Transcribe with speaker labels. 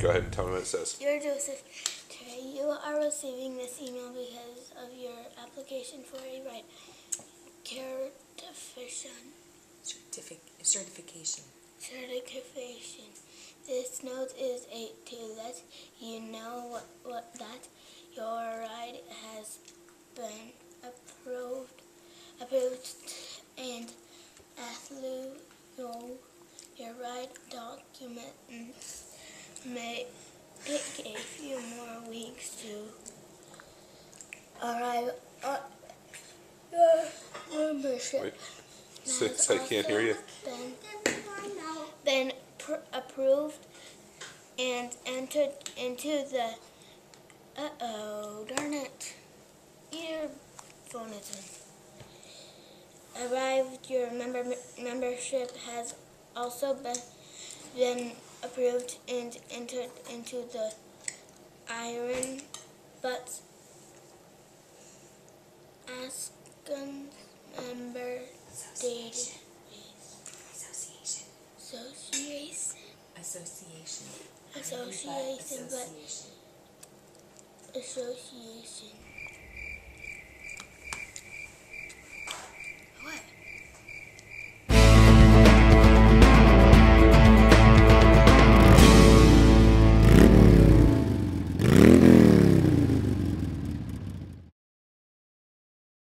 Speaker 1: Go ahead and tell me what it says.
Speaker 2: Dear Joseph, today you are receiving this email because of your application for a right certification. This note is to let you know that your ride has been approved, and as you know, your ride documents may take a few more weeks to arrive at your membership.
Speaker 1: Wait. I can't hear you.
Speaker 2: Been approved and entered into the darn it, your phone isn't arrived. Your membership has also been approved and entered into the Iron Butts Askin member database. Association.